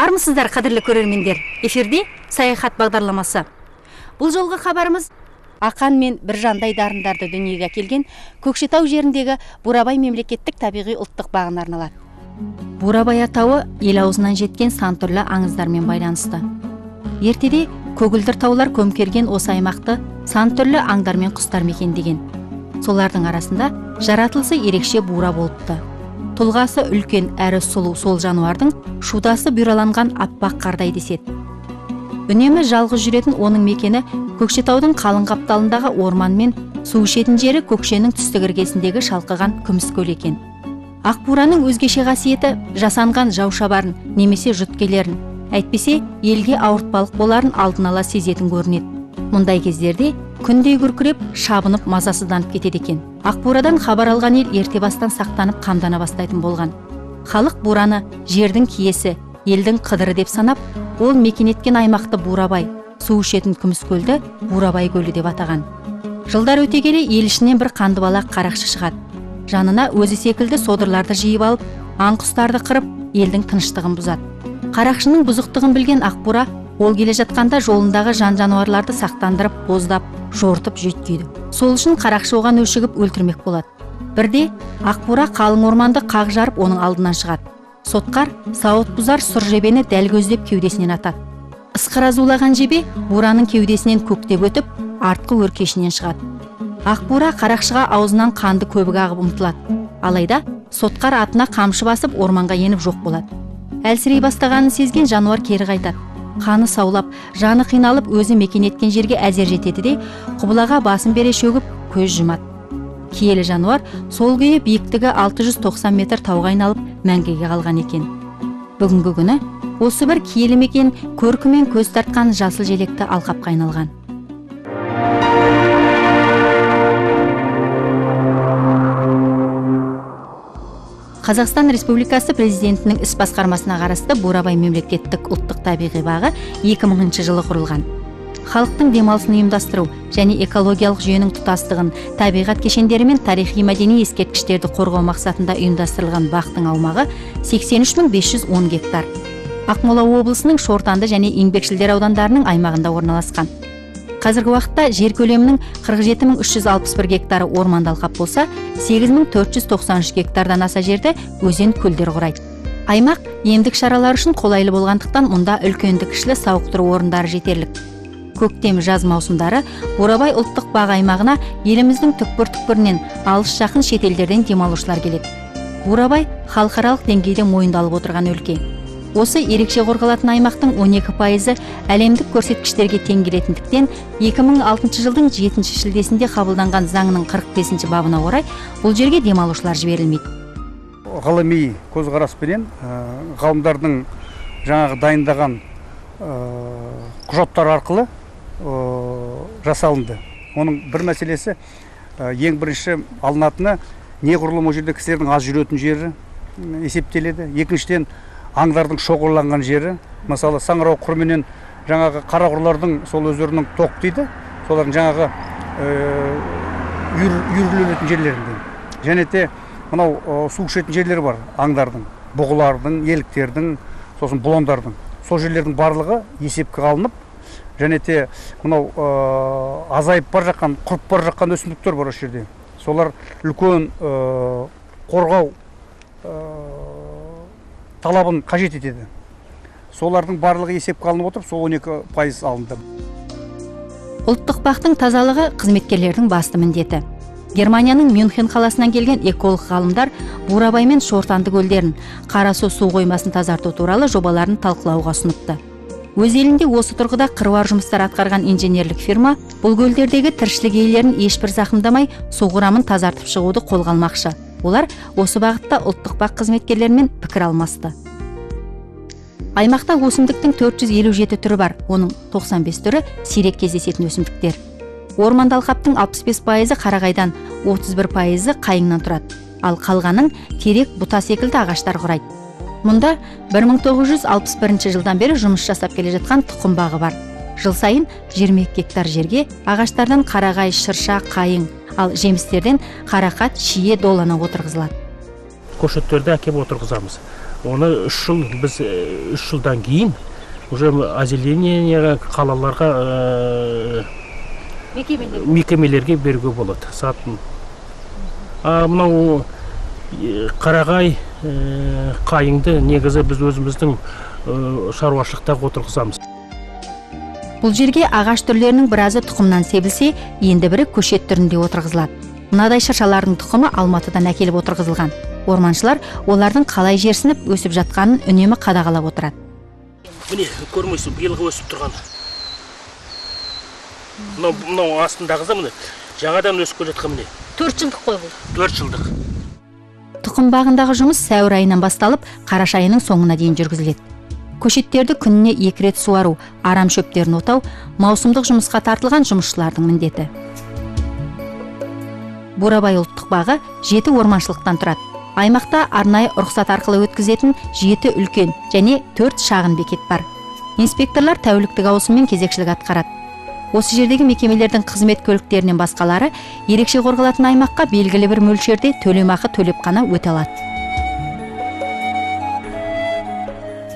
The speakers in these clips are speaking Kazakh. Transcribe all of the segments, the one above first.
Армысыздар, қадірлі көрермендер. Эфирде саяхат бағдарламасы. Бұл жолғы хабарымыз Ақан мен Біржандай дарындарды дүниеге әкелген Көкшетау жеріндегі Бурабай мемлекеттік табиғи ұлттық бағына арналады. Бурабай атауы ел аузынан жеткен сан түрлі аңыздармен байланысты. Ертеде көгілдір таулар көмкерген осы аймақты сан түрлі аңдар мен құстар мекендеген. Солардың арасында жаратылысы ерекше бура болыпты. Тұлғасы үлкен әрі сұлу сол жануардың шудасы бұйраланған аппақ қардай деседі. Үнемі жалғыз жүретін оның мекені Көкшетаудың қалың қапталындағы орман мен су ішетін жері көкшенің түстік іргесіндегі шалқыған күміс көл екен. Ақбураның өзгеше қасиеті жасанған жаушабарын немесе жұткелерін, әйтпесе елге ауыртпалық боларын алдын ала сезетін көрінеді. Мұндай кездерде күндей күркіреп, шабынып мазасызданып кетеді екен. Ақбурадан хабар алған ел ерте бастан сақтанып қамдана бастайтын болған. Халық бураны жердің киесі, елдің қыдыры деп санап, ол мекен еткен аймақты Бурабай, су ішетін күміс көлді Бурабай көлі деп атаған. Жылдар өте келе ел ішінен бір қандыбалақ қарақшы шығады. Жанына өзі секілді содырларды жиып алып, аң құстарды қырып, елдің тыныштығын бұзады. Қарақшының бұзықтығын білген Ақбура ол келе жатқанда жолындағы жан-жануарларды сақтандырып, боздап, жортып жүйткейді. Сол үшін қарақшы оған өшігіп өлтірмек болады. Бірде Ақбура қалың орманды қақ жарып оның алдынан шығады. Сотқар сауыт бұзар сұр жебені дәл көздеп кеудесінен атады. Ысқыра зулаған жебе бураның кеудесінен көктеп өтіп, артқы өркешінен шығады. Ақбура қарақшыға аузынан қанды көбік ағып ұмтылады. Алайда сотқар атына қамшы басып орманға еніп жоқ болады. Әлсірей бастағанын сезген жануар кері қайтады. Қаны саулап, жаны қиналып өзі мекен еткен жерге әзер жетеді де, құбылаға басын бере шөгіп, көз жұмады. Киелі жануар сол күйі биіктігі 690 метр тауға айналып мәңгіге қалған екен. Бүгінгі күні осы бір киелі мекен көркімен көз тартқан жасыл желекті алқапқа айналған. Қазақстан Республикасы президентінің іс басқармасына қарасты Бурабай мемлекеттік ұлттық табиғи бағы 2000 жылы құрылған. Халықтың демалысын ұйымдастыру және экологиялық жүйенің тұтастығын, табиғат кешендері мен тарихи-мәдени ескерткіштерді қорғау мақсатында ұйымдастырылған бақтың аумағы 83510 гектар. Ақмола облысының Шортанды және Еңбекшілдер аудандарының аймағында орналасқан. Қазіргі уақытта жер көлемінің 47361 гектары орманды алқап болса, 8493 гектардан аса жерді өзен көлдер құрайды. Аймақ емдік шаралар үшін қолайлы болғандықтан мұнда үлкенді кішілі сауықтыру орындары жетерлік. Көктем жаз маусымдары Бурабай ұлттық бақ аймағына еліміздің түкпір-түкпірінен алыс жақын шетелдерден демалушылар келеді. Бурабай халықаралық деңгейде мойындалып отырған өлке. Осы ерекше қорғалатын аймақтың 12% әлемдік көрсеткіштерге тең келетіндіктен 2006 жылдың 7 шілдесінде қабылданған заңның 45 бабына орай бұл жерге демалушылар жіберілмейді. Ғылыми көзқараспенен ғалымдардың жаңағы дайындаған құжаттар арқылы жасалынды. Оның бір мәселесі ең бірінші алынатыны неғұрлым ол жерде кісілердің аз жүретін жері есептеледі. Екіншіден аңдардың шоғырланған жері, мысалы саңырау құрменен жаңағы қарақұрлардың сол өздерінің тоқ дейді, солардың жаңағы үйірілетін жерлерінде. Және де мынау су ішетін жерлері бар аңдардың, бұғылардың, еліктердің, сосын бұландардың. Сол жерлердің барлығы есепке алынып, және де мынау азайып бар жаққан, құрып бар жаққан өсімдіктер бар осы жерде. Солар үлкен қорғау талабын қажет етеді. Солардың барлығы есепке алынып отырып, сол 12% алынды. Ұлттық бақтың тазалығы қызметкерлердің басты міндеті. Германияның Мюнхен қаласынан келген эколог ғалымдар Бурабай мен Шортанды көлдерін, Қарасу су қоймасын тазарту туралы жобаларын талқылауға ұсыныпты. Өз елінде осы тұрғыда қыруар жұмыстар атқарған инженерлік фирма бұл көлдердегі тіршілік иелерін ешбір зақымдамай су құрамын тазартып шығуды қолға алмақшы. Олар осы бағытта ұлттық бақ қызметкерлерімен пікір алмасты. Аймақта өсімдіктің 457 түрі бар, оның 95 түрі сирек кездесетін өсімдіктер. Орманды алқаптың 65% қарағайдан, 31% қайыңнан тұрады, ал қалғанын терек, бұта секілді ағаштар құрайды. Мұнда 1961 жылдан бері жұмыс жасап келе жатқан тұқым бағы бар. Жыл сайын 22 гектар жерге ағаштардан қарағай, шырша, қайың, ал жемістерден қарақат, шие, долана отырғызылады. Көшеттерді әкеп отырғызамыз. Оны 3 жыл, біз 3 жылдан кейін уже озеленение қалаларға мекемелерге беруге болады сатын. Мынау қарағай қайыңды негізі біз өзіміздің шаруашылықтағы отырғызамыз. Бұл жерге ағаш түрлерінің біразы тұқымнан себілсе, енді бірі көшет түрінде отырғызылады. Мынадай шыршалардың тұқымы Алматыдан әкеліп отырғызылған. Орманшылар олардың қалай жерсініп өсіп жатқанын үнемі қадағалап отырады. Міне, көрмейсің, биылғы өсіп тұрған. Мынау астындағызда міне, жаңадан өсіп келе жатқан міне. 4 жылдық қой бұл. 4 жылдық. Тұқым бағындағы жұмыс сәуір айынан басталып, қараша айының соңына дейін жүргізіледі. Көшеттерді күніне 2 рет суару, арам шөптерін отау маусымдық жұмысқа тартылған жұмысшылардың міндеті. Бурабай ұлттық бағы 7 орманшылықтан тұрады. Аймақта арнайы рұқсат арқылы өткізетін 7 үлкен және 4 шағын бекет бар. Инспекторлар тәуліктік ауысыммен кезекшілік атқарады. Осы жердегі мекемелердің қызмет көліктерінен басқалары ерекше қорғалатын аймаққа белгілі бір мөлшерде төлемақы төлеп қана өте алады.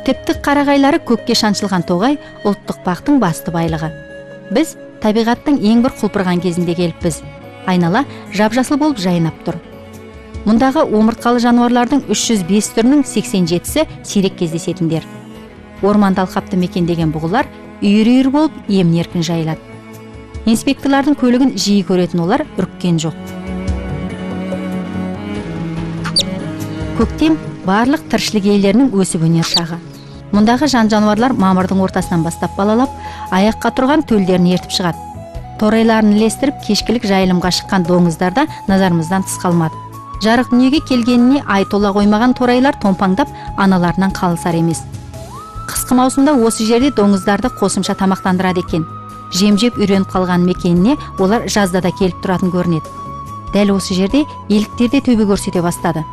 Тіпті қарағайлары көкке шаншылған тоғай ұлттық бақтың басты байлығы. Біз табиғаттың ең бір құлпырған кезінде келіппіз. Айнала жап-жасыл болып жайнап тұр. Мұндағы омыртқалы жануарлардың 305 түрінің 87-сі сирек кездесетіндер. Орманды алқапты мекендеген бұғылар үйір-үйір болып емін-еркін жайылады. Инспекторлардың көлігін жиі көретін олар үріккен жоқ. Көктем барлық тіршілік иелерінің өсіп өнер шағы. Мұндағы жан-жануарлар мамырдың ортасынан бастап балалап, аяққа тұрған төлдерін ертіп шығады. Торайларын ілестіріп, кешкілік жайылымға шыққан доңыздар да назарымыздан тыс қалмады. Жарық дүниеге келгеніне ай тола қоймаған торайлар томпаңдап аналарынан қалысар емес. Қысқы маусымда осы жерде доңыздарды қосымша тамақтандырады екен. Жем-жеп үйреніп қалған мекеніне олар жазда да келіп тұратын көрінеді. Дәл осы жерде еліктер де төбе көрсете бастады.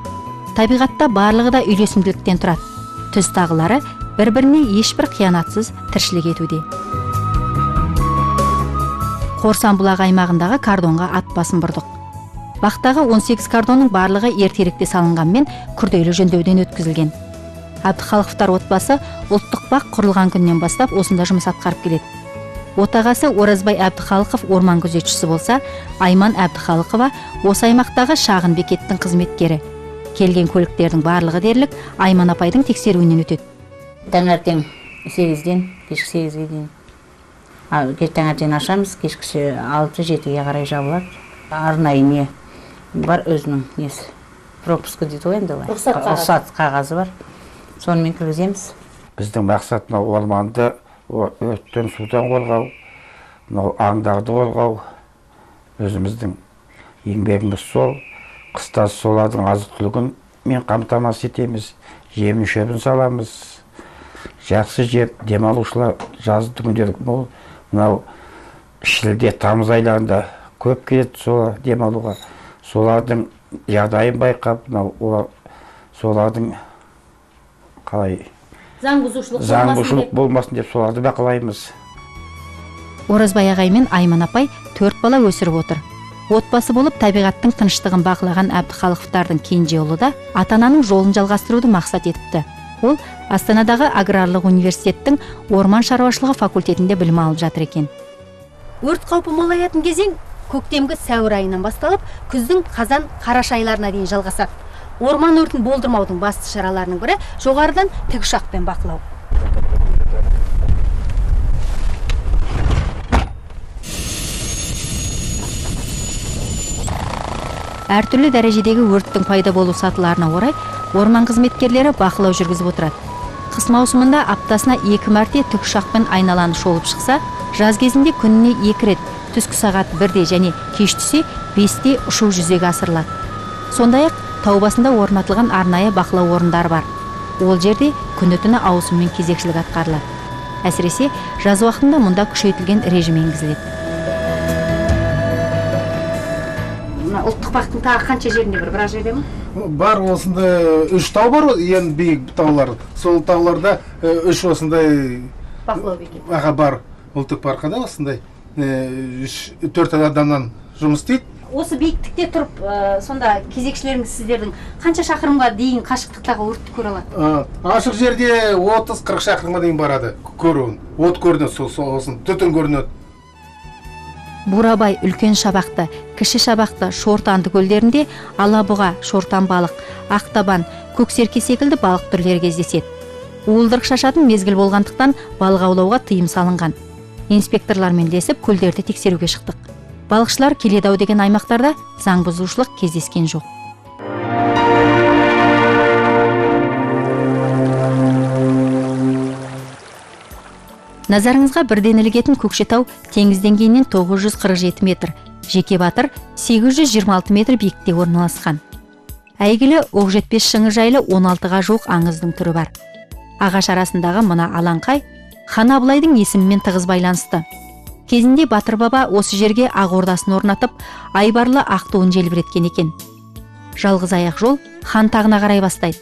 Табиғатта барлығы да үйлесімділіктен тұрады. Түз тағылары бір-біріне ешбір қиянатсыз тіршілік етуде. Қорсан бұлақ аймағындағы кардонға ат басын бұрдық. Бақтағы 18 кардонның барлығы ертеректе салынғанмен күрделі жөндеуден өткізілген. Әбдіхалықовтар отбасы ұлттық бақ құрылған күннен бастап осында жұмыс атқарып келеді. Отағасы Оразбай Әбдіхалықов орман күзетшісі болса, Айман Әбдіхалықова осы аймақтағы шағын бекеттің қызметкері. Келген көліктердің барлығы дерлік Айман апайдың тексеруінен өтеді. Таңертең 8-ден кешкі 8-ге дейін. Таңертең ашамыз, кешкі 6-7-ге қарай жабылады. Арнайы не бар өзінің несі. Пропуск дейді ғой енді. Рұқсат қағазы бар. Сонымен кіргіземіз. Біздің мақсат мынау орманды өрттен, судан қорғау, мынау аңдарды қорғау. Өзіміздің еңбегіміз сол. Қыста солардың азық-түлігін мен қамтамасыз етеміз. Жемін шөбін саламыз. Жақсы жер демалушылар жазды күндері мол. Мынау шілде тамыз айларында көп келеді сола демалуға. Солардың жағдайын байқап, солардың қалай заңбұзушылық болмасын деп соларды бақылаймыз. Оразбай ағай мен Айман апай 4 бала өсіріп отыр. Отбасы болып табиғаттың тыныштығын бақылаған Әбдіхалықовтардың кенже ұлы да ата-ананың жолын жалғастыруды мақсат етіпті. Ол Астанадағы Аграрлық университеттің орман шаруашылығы факультетінде білім алып жатыр екен. Өрт қаупі молаятын кезең көктемгі сәуір айынан басталып, күздің қазан-қараша айларына дейін жалғасады. Орман өртін болдырмаудың басты шараларының бірі жоғарыдан тікұшақпен бақылау. Әртүрлі дәрежедегі өрттің пайда болу сатыларына орай орман қызметкерлері бақылау жүргізіп отырады. Қыс маусымында аптасына 2 мәрте тікұшақпен айналаны шолып шықса, жаз кезінде күніне 2 рет түскі сағат 1-де және кеш түсе 5-те ұшу жүзеге асырылады. Сондай-ақ тау басында орнатылған арнайы бақылау орындары бар. Ол жерде күні-түні ауысыммен кезекшілік атқарылады. Әсіресе жаз уақытында мұнда күшейтілген режим енгізіледі. Ұлттық бақтың тағы қанша жерінде біраз жерде ме? Бар, осында 3 тау бар, ең биік таулар. Сол тауларда 3 осындай бақылау бекеті. Бар. Ұлттық парқада осындай 4 адамнан жұмыс істейді. осы биіктікте тұрып сонда кезекшілеріңіз сіздердің қанша шақырымға дейін қашықтықтағы өртті көре алады? Ашық жерде 30-40 шақырымға дейін барады көруін. От көрінеді, сосын түтін көрінеді. Бурабай, Үлкен Шабақты, Кіші Шабақты, Шортанды көлдерінде алабұға, шортан балық, ақтабан, көксерке секілді балық түрлері кездеседі. Уылдырық шашатын мезгіл болғандықтан балық аулауға тыйым салынған. Инспекторлармен десіп көлдерді тексеруге шықтық. Балықшылар Келедау деген аймақтарда заң бұзушылық кездескен жоқ. Назарыңызға бірден ілігетін Көкшетау теңіз деңгейінен 947 метр, Жеке Батыр 826 метр биіктікте орналасқан. Әйгілі Оқжетпес шыңы жайлы 16-ға жуық аңыздың түрі бар. Ағаш арасындағы мына алаңқай хан Абылайдың есімімен тығыз байланысты. Кезінде Батыр баба осы жерге ақ ордасын орнатып, айбарлы ақ туын желбіреткен екен. Жалғыз аяқ жол хан тағына қарай бастайды.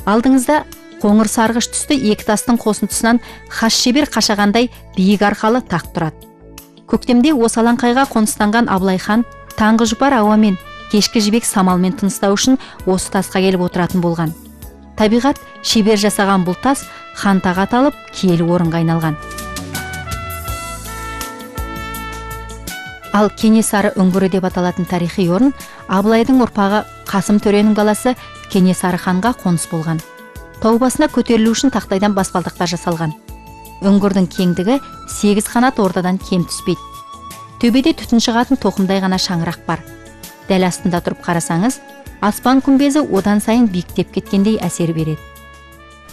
Алдыңызда қоңыр сарғыш түсті екі тастың қосындысынан хас шебер қашағандай биік арқалы тақ тұрады. Көктемде осы алаңқайға қоныстанған Абылай хан таңғы жұпар ауамен, кешкі жібек самалмен тыныстау үшін осы тасқа келіп отыратын болған. Табиғат шебер жасаған бұл тас хан тағы аталып, киелі орынға айналған. Ал Кенесары үңгірі деп аталатын тарихи орын Абылайдың ұрпағы Қасым төренің баласы Кенесары ханға қоныс болған. Тау басына көтерілу үшін тақтайдан баспалдақтар жасалған. Үңгірдің кеңдігі 8 қанат ордадан кем түспейді. Төбеде түтін шығатын тоқымдай ғана шаңырақ бар. Дәл астында тұрып қарасаңыз, аспан күмбезі одан сайын биіктеп кеткендей әсер береді.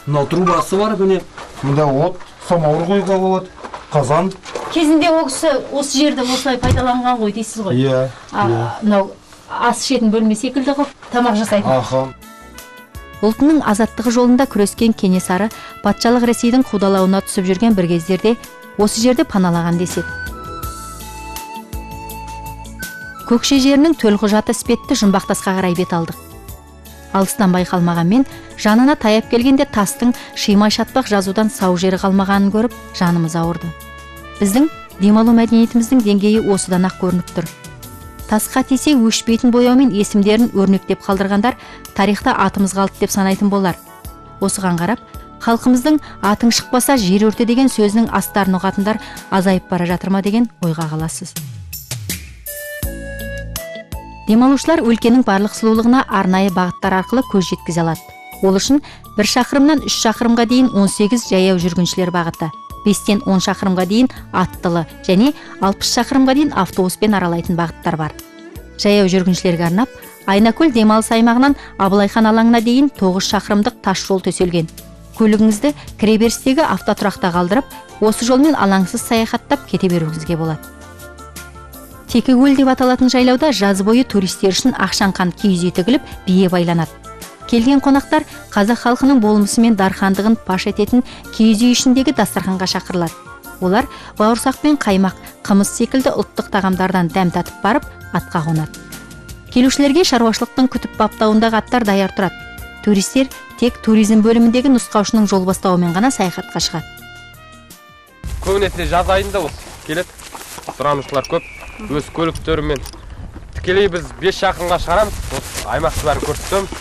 Мынау трубасы бар, міне. Мұнда от, самауыр қойға болады, қазан. Кезінде осы жерді осылай пайдаланған ғой дейсіз ғой? Иә. Мынау ас ішетін бөлме секілді ғой, тамақ жасайтын. Аха. Ұлтының азаттығы жолында күрескен Кенесары патшалық Ресейдің қудалауына түсіп жүрген бір кездерде осы жерді паналаған деседі. Көкше жерінің төлқұжаты іспетті жұмбақтасқа қарай бет алдық. Алыстан байқалмағанмен, жанына таяп келгенде тастың шимай шатпақ жазудан сау жері қалмағанын көріп, жанымыз ауырды. Біздің демалу мәдениетіміздің деңгейі осыдан ақ көрініп тұр. Тасқа тисе өшпейтін бояумен есімдерін өрнектеп қалдырғандар тарихта атымыз қалды деп санайтын болар. Осыған қарап, халқымыздың атың шықпаса жер өрте деген сөзінің астарын ұғатындар азайып бара жатыр ма деген ойға қаласыз. Демалушылар өлкенің барлық сұлулығына арнайы бағыттар арқылы көз жеткізе алады. Ол үшін 1 шақырымнан 3 шақырымға дейін 18 жаяу жүргіншілер бағыты, 5-тен 10 шақырымға дейін аттылы және 60 шақырымға дейін автобуспен аралайтын бағыттар бар. Жаяу жүргіншілерге арнап, Айнакөл демалыс аймағынан Абылай хан алаңына дейін 9 шақырымдық тас жол төселген. Көлігіңізді кіреберістегі автотұрақта қалдырып, осы жолмен алаңсыз саяхаттап кете беруіңізге болады. Текекөл деп аталатын жайлауда жаз бойы туристер үшін ақшаңқан киіз үй тігіліп, бие байланады. Келген қонақтар қазақ халқының болмысы мен дархандығын паш ететін киіз үй ішіндегі дастарханға шақырылады. Олар бауырсақ пен қаймақ, қымыз секілді ұлттық тағамдардан дәм татып барып, атқа қонады. Келушілерге шаруашылықтың күтіп баптауындағы аттар даяр тұрады. Туристер тек туризм бөліміндегі нұсқаушының жол бастауымен ғана саяхатқа шығады. Көбінесе жаз айында осы келеді. Сұранушылар көп. Өз көліктерімен тікелей біз 5 шақырымға шығарамыз. Осы аймақты бәрін көрсетеміз.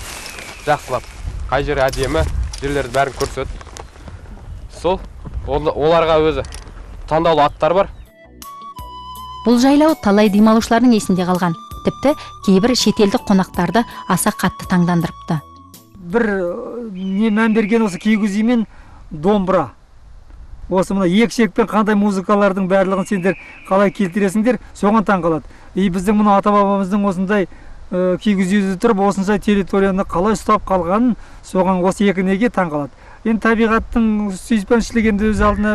Жақсылап. Қай жері әдемі, жерлерді бәрін көрсетеді. Сол оларға өзі таңдаулы аттар бар. Бұл жайлау талай демалушылардың есінде қалған. Тіпті кейбір шетелдік қонақтарды аса қатты таңдандырыпты. Бір не мән берген осы киіз үй мен домбыра. Осы мына екшекпен қандай музыкалардың барлығын сендер қалай келтіресіңдер, соған таң қалады. Біздің мына ата-бабамыздың осындай киіз үйде тұрып, осындай территорияны қалай ұстап қалғанын, соған осы екі неге таң қалады. Енді табиғаттың сүйіспеншілігі енді өз алдына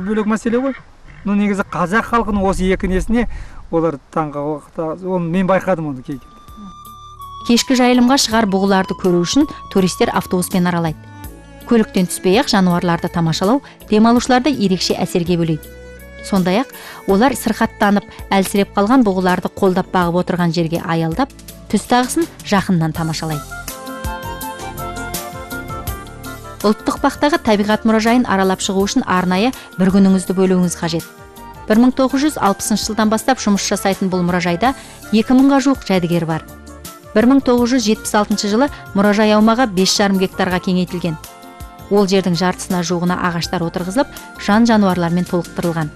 бөлек мәселе ғой. Но негізі қазақ халқының осы екі несіне олар таң қалады. Оны мен байқадым оны кейде. Кешкі жайылымға шығар бұғыларды көру үшін туристер автобуспен аралайды. Көліктен түспей-ақ жануарларды тамашалау демалушыларды ерекше әсерге бөлейді. Сондай-ақ олар сырқаттанып, әлсіреп қалған бұғыларды қолдап бағып отырған жерге аялдап, түс тағысын жақыннан тамашалайды. Ұлттық бақтағы табиғат мұражайын аралап шығу үшін арнайы бір күніңізді бөлуіңіз қажет. 1960 жылдан бастап жұмыс жасайтын бұл мұражайда 2000-ға жуық жәдігер бар. 1976 жылы мұражай аумағы 5,5 гектарға кеңейтілген. Ол жердің жартысына жуығына ағаштар отырғызылып, жан-жануарлармен толықтырылған.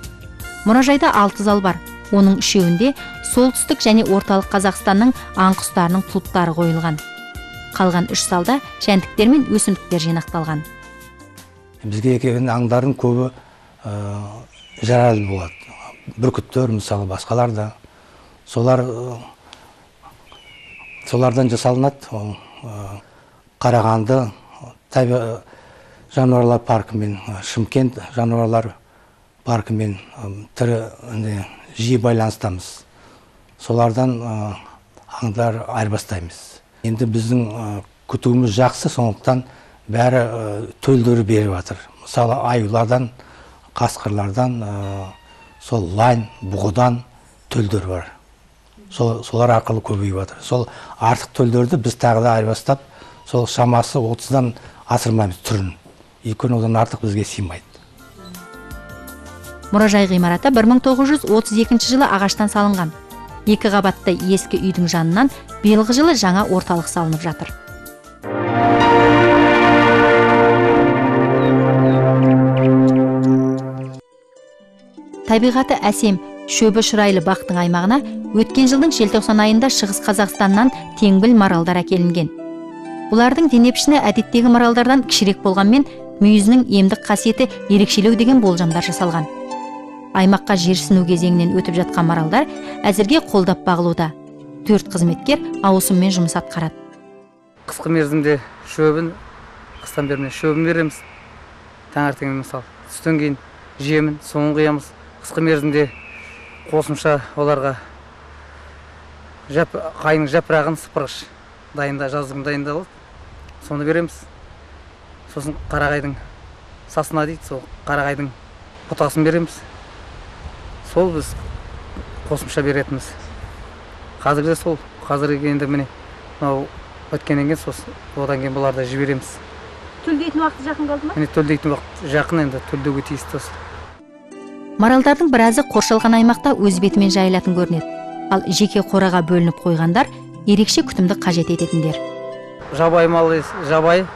Мұражайда 6 зал бар. Оның үшеуінде солтүстік және орталық Қазақстанның аң құстарының тұлыптары қойылған. Қалған 3 залда жәндіктер мен өсімдіктер жинақталған. Бізге келген аңдардың көбі жаралы болады. Бүркіттер, мысалы басқалар да. Солардан жасалынады. Қарағанды жануарлар паркімен, Шымкент жануарлар паркімен жиі байланыстамыз. Солардан аңдар айырбастаймыз. Енді біздің күтуіміз жақсы, сондықтан бәрі төлдері беріп жатыр. Мысалы аюлардан, қасқырлардан, сол лайн, бұғыдан төлдер бар. Солар арқылы көбейіп жатыр. Сол артық төлдерді біз тағы да айырбастап, сол шамасы 30-дан асырмаймыз түрін. Өйткені одан артық бізге сыймайды. Мұражай ғимараты 1932 жылы ағаштан салынған. 2 қабатты ескі үйдің жанынан биылғы жылы жаңа орталық салынып жатыр. Табиғаты әсем, шөбі шырайлы бақтың аймағына өткен жылдың желтоқсан айында Шығыс Қазақстаннан теңбіл маралдар әкелінген. Бұлардың денепішіні әдеттегі маралдардан кішірек болғанмен, мүйізінің емдік қасиеті ерекшелеу деген болжамдар жасалған. Аймаққа жерсіну кезеңінен өтіп жатқан маралдар әзірге қолдап бағылуда. 4 қызметкер ауысыммен жұмыс атқарады. Қысқы мерзімде шөбін, қыстан бермей шөбін береміз. Таңертең мысалы, түстен кейін жемін, соңын қиямыз. Қысқы мерзімде қосымша оларға қайың жапырағын сыпырғыш жаздың дайындалып, соны береміз. Сосын қарағайдың сасына дейді, сол қарағайдың бұтасын береміз. Сол біз қосымша беретіміз. Қазірде сол, қазіргі енді міне, өткеннен кейін сосын, одан кейін бұларды жібереміз. Төлдейтін уақыты жақын қалды ма? Міне төлдейтін уақыт жақын, енді төлдеуге тиісті. Маралдардың біразы қоршалған аймақта өз бетімен жайылатын көрінеді. Ал жеке қораға бөлініп қойғандар ерекше күтімді қажет ететіндер. Жабайы мал, жабайы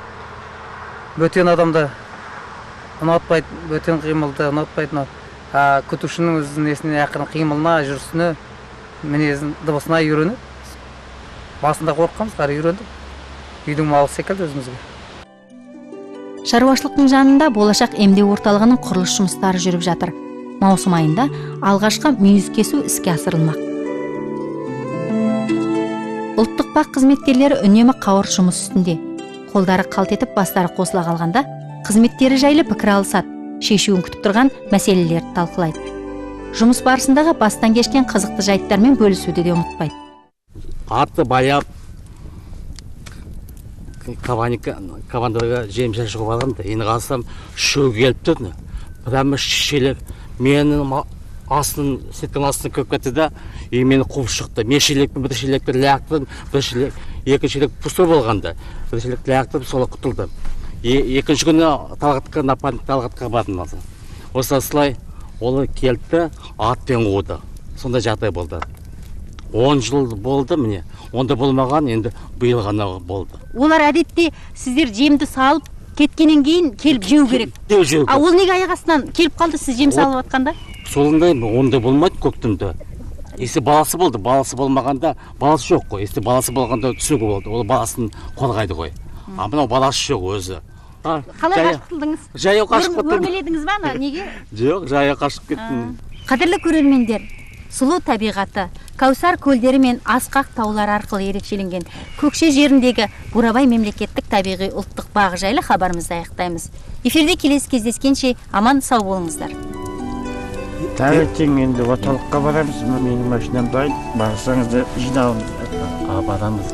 бөтен адамды ұнатпайды, бөтен қимылды ұнатпайды. Күтушінің өз несіне ақырын қимылына, жүрісіне, мінезін, дыбысына үйренеді. Басында қорыққанбыз, қары үйренді. Үйдің малы секілді өзімізге. Шаруашылықтың жанында болашақ емдеу орталығының құрылыс жұмыстары жүріп жатыр. Маусым айында алғашқы мүйіз кесу іске асырылмақ. Ұлттық бақ қызметкерлері үнемі қауырт жұмыс үстінде. Қолдары қалт етіп, бастары қосыла қалғанда, қызметтері жайлы пікір алысады, шешуін күтіп тұрған мәселелерді талқылайды. Жұмыс барысындағы бастан кешкен қызықты жайттармен бөлісуді де ұмытпайды. Атты баяп, кабандарға жем шашуға барғанда, енді қалсам шөу келіп тұрды. Бұдан шешелер менің сеткін астын көп кетті да, мені қуып шықты. Мен шелекпен бір шелекпен ләқтім, екі шелек пұсыр болғанда, бір шелек ләқтім, сола құтылдым. Екінші күні талғатқа бардым. Осылай олы келді, атпен қуды. Сонда жағдай болды. 10 жыл болды міне. Онда болмаған, енді биыл ғана болды. Олар әдетте сіздер жемді салып кеткеннен кейін келіп жеу керек. Ол неге аяқ астынан келіп қалды сіз жем салып жатқанда? Солындай, онда болмайды көктемде. Если баласы болды, баласы болмағанда, баласы жоқ қой. Если баласы болғанда түсігі болды, ол баласын қорғайды ғой. А мынау баласы жоқ өзі. Қалай қашып қылдыңыз? Жаяу қашып кеттім. Өрмеледіңіз ба, неге? Жоқ, жаяу қашып кеттім. Қадірлі көрермендер, сұлу табиғаты, Каусар көлдері мен асқақ таулар арқылы ерекшеленген Көкше жеріндегі Бурабай мемлекеттік табиғи ұлттық бағы жайлы хабарымызды аяқтаймыз. Эфирде келесі кездескенше аман сау болыңыздар. Таңертең енді орталыққа барамыз, менің машинам дайын, барсаңыздар жинауымыз. Барамыз.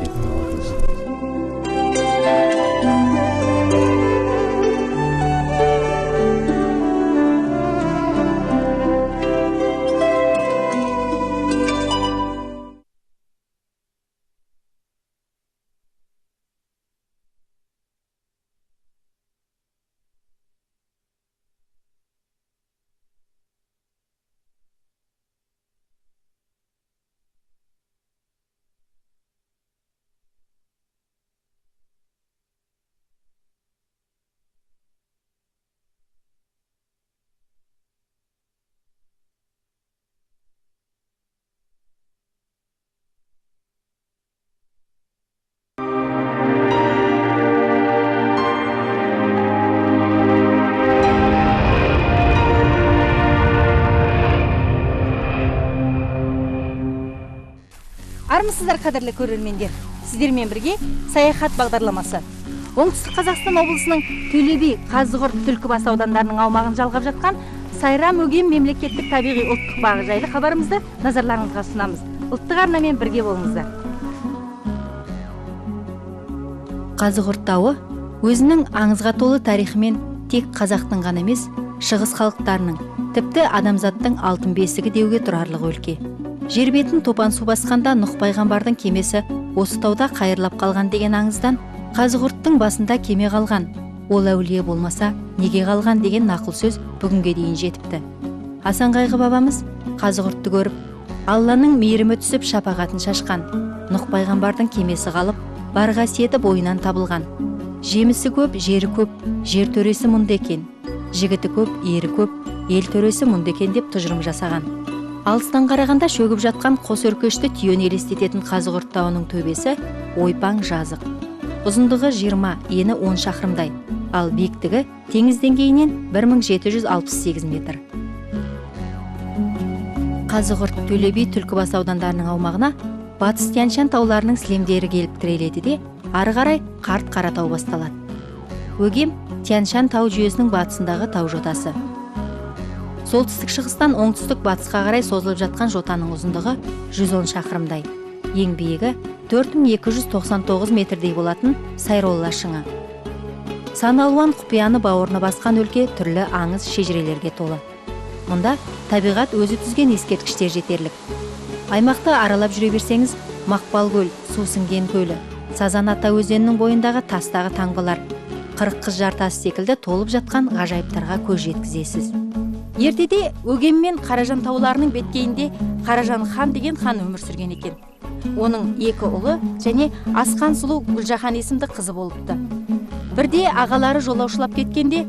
саламатсыздар қадірлі көрермендер. Сіздермен бірге саяхат бағдарламасы. Оңтүстік Қазақстан облысының Төле би, Қазығұрт, Түлкібас аудандарының аумағын жалғап жатқан Сайрам Өгем мемлекеттік табиғи ұлттық бағы жайлы хабарымызды назарларыңызға ұсынамыз. Ұлттық арнамен бірге болыңыздар. Қазығұрт тауы өзінің аңызға толы тарихымен тек қазақтың ғана емес, шығыс халықтарының, тіпті адамзаттың алтын бесігі деуге тұрарлық өлке. Жер бетін топан су басқанда Нұх пайғамбардың кемесі осы тауда қайырлап қалған деген аңыздан Қазығұрттың басында кеме қалған, ол әулие болмаса неге қалған деген нақыл сөз бүгінге дейін жетіпті. Асан Қайғы бабамыз Қазығұртты көріп, Алланың мейірімі түсіп шапағатын шашқан, Нұх пайғамбардың кемесі қалып, бар қасиеті бойынан табылған. Жемісі көп, жері көп, жер төресі мұнда екен. Жігіті көп, ері көп, ел төресі мұнда екен деп тұжырым жасаған. Алыстан қарағанда шөгіп жатқан қос өркешті түйен елестететін Қазығұрт тауының төбесі ойпаң жазық. Ұзындығы 20, ені 10 шақырымдай, ал биіктігі теңіз деңгейінен 1768 метр. Қазығұрт, Төле би, Түлкібас аудандарының аумағына батыс Тянь-Шань тауларының сілемдері келіп тіреледі де, ары қарай қарт Қаратау басталады. Өгем Тянь-Шань тау жүйесінің батысындағы тау жотасы. Солтүстік шығыстан оңтүстік батысқа қарай созылып жатқан жотаның ұзындығы 110 шақырымдай. Ең биігі 4299 метрдей болатын Сайролла шыңы. Сан алуан құпияны бауырына басқан өлке түрлі аңыз шежірелерге толы. Мұнда табиғат өзі түзген ескерткіштер жетерлік. Аймақты аралап жүре берсеңіз, Мақпал көл, су сіңген көлі, Сазан ата өзенінің бойындағы тастағы таңбалар, Қырық Қызжар тасы секілді толып жатқан ғажайыптарға көз жеткізесіз. Ертеде Өгем мен Қаражан тауларының беткейінде Қаражан хан деген хан өмір сүрген екен. Оның екі ұлы және Асқан сұлу Гүлжахан есімді қызы болыпты. Бірде ағалары жолаушылап кеткенде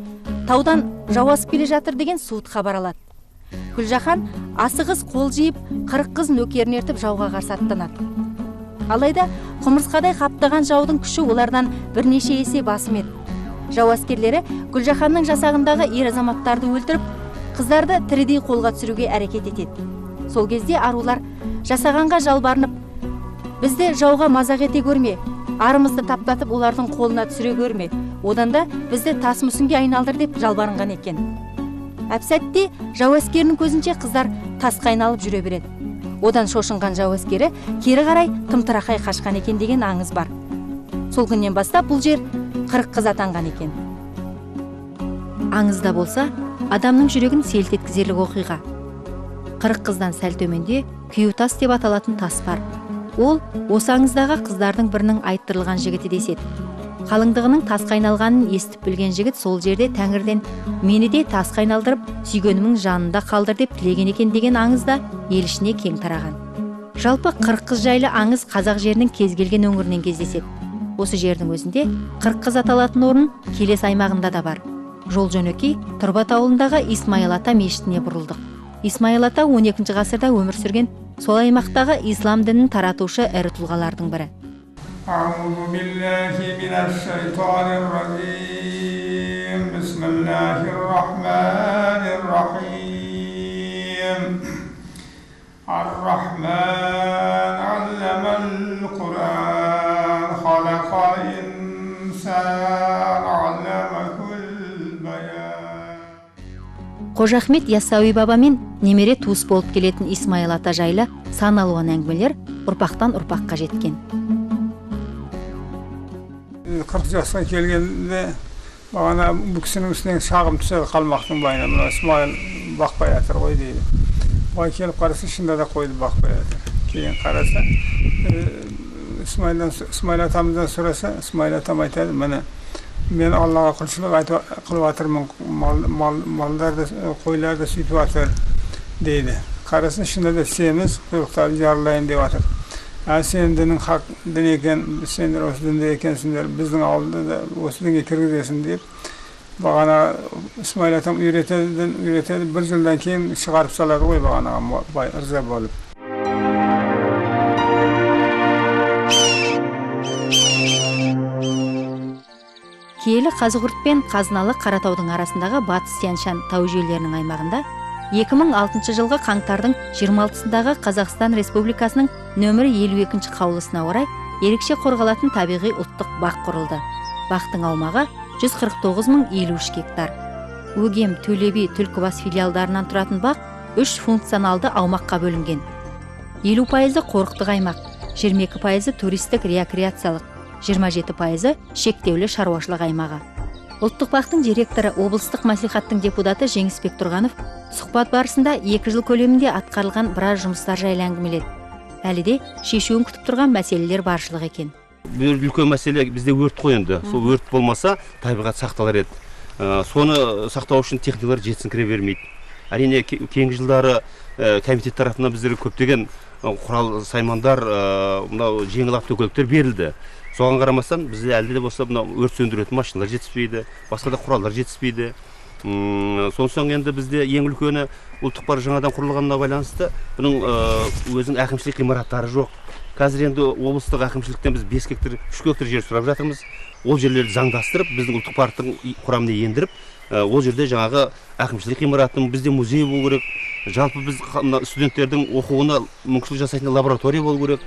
таудан жау асып келе жатыр деген суыт хабар алады. Гүлжахан асығыс қол жиып 40 қыз нөкерін ертіп жауға қарсы аттанады. Алайда құмырсқадай қаптаған жаудың күші олардан бірнеше есе басым еді. Жау әскерлері Гүлжаханның жасағындағы ер азаматтарды өлтіріп, қыздарды тірідей қолға түсіруге әрекет етеді. Сол кезде арулар жасағанға жалбарынып, бізді жауға мазақ ете көрме, арымызды таптатып олардың қолына түсіре көрме, одан да бізді тас мүсінге айналдыр деп жалбарынған екен. Әп-сәтте жау әскерінің көзінше қыздар тасқа айналып жүре береді. Одан шошынған жау әскері кері қарай тымтырақай қашқан екен деген аңыз бар. Сол күннен бастап бұл жер 40 қыз атанған екен. Аңызда болса, адамның жүрегін селт еткізерлік оқиға. 40 қыздан сәл төменде күйеу тас деп аталатын тас бар. Ол осы аңыздағы қыздардың бірінің айттырылған жігіті деседі. Қалыңдығының тасқа айналғанын естіп білген жігіт сол жерде Тәңірден мені де тасқа айналдырып, сүйгенімнің жанында қалдыр деп тілеген екен деген аңыз да ел ішіне кең тараған. Жалпы 40 қыз жайлы аңыз қазақ жерінің кез келген өңірінен кездеседі. Осы жердің өзінде 40 қыз аталатын орын Келес аймағында да бар. Жол жөнекей Тұрбат ауылындағы Исмаил ата мешітіне бұрылдық. Исмаил ата 12 ғасырда өмір сүрген сол аймақтағы ислам дінін таратушы ірі тұлғалардың бірі. Аузу биллахи минаш-шайтанир-разим. Бисмиллахир-рахманир-рахим. Ар-рахман алламал-Qur'ан, халақал-инсан, алламакул-баян. Қожа Ахмет Яссауи бабамен немере туыс болып келетін Исмаил ата жайлы сан алуан әңгімелер ұрпақтан ұрпаққа жеткен. 40 жасқа келгенде бағана бұл кісінің үстінен шағым түседі қалмақтың байына. Мына Исмаил бақпай жатыр ғой дейді. Бай келіп қараса, шында да қойды бақпай жатыр. Кейін қараса, Исмаил атамыздан сұраса, Исмаил атам айтады, міне мен Аллаға құлшылық қылып жатырмын, малдарды, қойларды сөйтіп жатыр дейді. Қарасын, шында да семіз құйрықтарын жарылайын деп жатыр. Сен дінің хақ дін екен, сендер осы дінде екенсіңдер, біздің ауылды да осы дінге кіргізесің деп, бағана Исмаил атам үйретеді, бір жылдан кейін шығарып салады ғой бағанаға бай ырза болып. Киелі Қазығұрт пен Қазыналы Қаратаудың арасындағы батыс Тянь-Шань тау жүйелерінің аймағында 2006 жылғы қаңтардың 26-сындағы Қазақстан Республикасының нөмірі 52 қаулысына орай ерекше қорғалатын табиғи ұлттық бақ құрылды. Бақтың аумағы 149.053 гектар. Өгем, Төлеби, Түлкібас филиалдарынан тұратын бақ 3 функционалды аумаққа бөлінген. 50% қорықтық аймақ, 22% туристік рекреациялық, 27% шектеулі шаруашылық аймағы. Ұлттық бақтың директоры облыстық мәслихаттың депутаты Жеңісбек Тұрғанов сұхбат барысында 2 жыл көлемінде атқарылған біраз жұмыстар жайлы әңгімеледі. Әлі де шешуін күтіп тұрған мәселелер баршылық екен. Бір үлкен мәселе бізде өрт қойынды. Сол өрт болмаса табиғат сақталар еді. Соны сақтау үшін техникалар жетісіңкіре бермейді. Әрине кейінгі жылдары комитет тарапынан біздерге көптеген құрал саймандар, жеңіл автокөліктер берілді. Соған қарамастан бізде әлде де болса өрт сөндіретін машиналар жетіспейді, басқа да құралдар жетіспейді. Сондықтан енді бізде ең үлкені ұлттық парк жаңадан құрылғанына байланысты бұның өзінің әкімшілік ғимараттары жоқ. Қазір енді облыстық әкімшіліктен біз 5 гектар, 3 гектар жер сұрап жатырмыз. Ол жерлерді заңдастырып, біздің ұлттық парктың құрамына ендіріп, ол жерде жаңағы әкімшілік ғимараттың бізде музей болу керек. Жалпы біз студенттердің оқуына мүмкіншілік жасайтын лаборатория болу керек.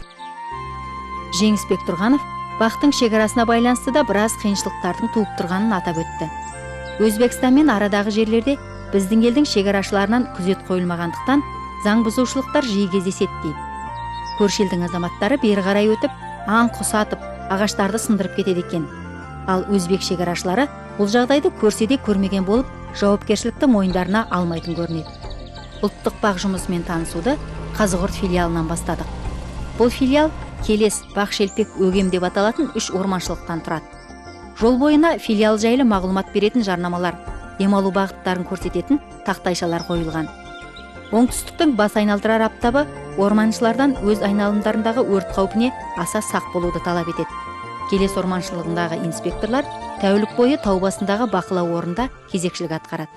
Жеңісбек Тұрғанов бақтың шекарасына байланысты да біраз қиыншылықтардың туып тұрғанын атап өтті. Өзбекстанмен арадағы жерлерде біздің елдің шекарашыларынан күзет қойылмағандықтан заң бұзушылықтар жиі кездеседі дейді. Көрші елдің азаматтары бері қарай өтіп, аң құс атып, ағаштарды сындырып кетеді екен. Ал өзбек шекарашылары бұл жағдайды көрсе де көрмеген болып, жауапкершілікті мойындарына алмайтын көрінеді. Ұлттық бақ жұмысымен танысуды Қазығұрт филиалынан бастадық. Бұл филиал Келес, Бақ-шелпек, Өгем деп аталатын 3 орманшылықтан тұрады. Жол бойына филиал жайлы мағлұмат беретін жарнамалар, демалу бағыттарын көрсететін тақтайшалар қойылған. Оңтүстіктің бас айналдырар аптабы орманшылардан өз айналымдарындағы өрт қаупіне аса сақ болуды талап етеді. Келес орманшылығындағы инспекторлар тәулік бойы тау басындағы бақылау орнында кезекшілік атқарады.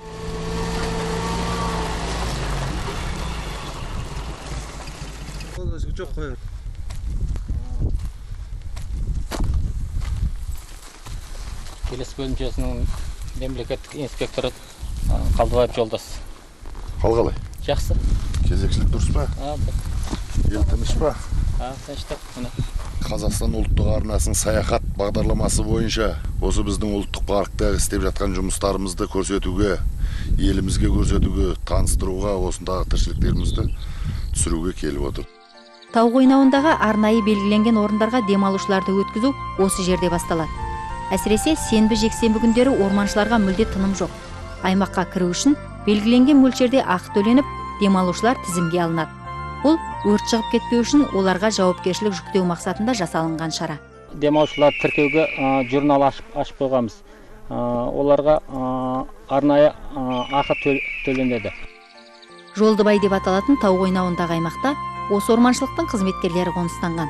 Келес бөлімшесінің мемлекеттік инспекторы Қалдыбаев Жолдас. Қалғалай? Жақсы. Кезекшілік дұрыс па? Ел тыныш па? Тыныштық. Қазақстан ұлттық арнасының саяхат бағдарламасы бойынша осы біздің ұлттық паркта істеп жатқан жұмыстарымызды көрсетуге, елімізге көрсетуге, таныстыруға, осындағы тіршіліктерімізді түсіруге келіп отыр. Тау қойнауындағы арнайы белгіленген орындарға демалушыларды өткізу осы жерде басталады. Әсіресе сенбі жексенбі күндері орманшыларға мүлде тыным жоқ. Аймаққа кіру үшін белгіленген мөлшерде ақы төленіп, демалушылар тізімге алынады. Бұл өрт шығып кетпеу үшін оларға жауапкершілік жүктеу мақсатында жасалынған шара. Демалушылар тіркеуге журнал ашып қойғанбыз. Оларға арнайы ақы төленеді. Жолдыбай деп аталатын тау қойнауындағы аймақта осы орманшылықтың қызметкерлері қоныстанған.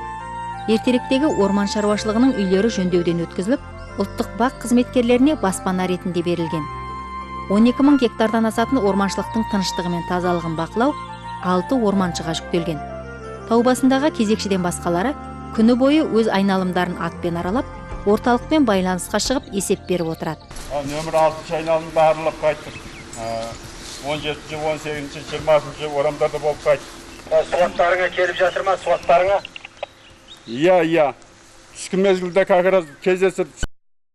Ертеректегі орман шаруашылығының үйлері жөндеуден өткізіліп, ұлттық бақ қызметкерлеріне баспана ретінде берілген. 12.000 гектардан асатын орманшылықтың тыныштығы мен тазалығын бақылау 6 орманшыға жүктелген. Тау басындағы кезекшіден басқалары күні бойы өз айналымдарын атпен аралап, орталықпен байланысқа шығып есеп беріп отырады. Нөмір 6 айналым барлық қайттық. 17-ші, 18-ші, 20-ші орамдарда болып қайттық. Суаттарыңа келіп жатыр ма, суаттарыңа? Иә. Түскі мезгілде как раз кездесіп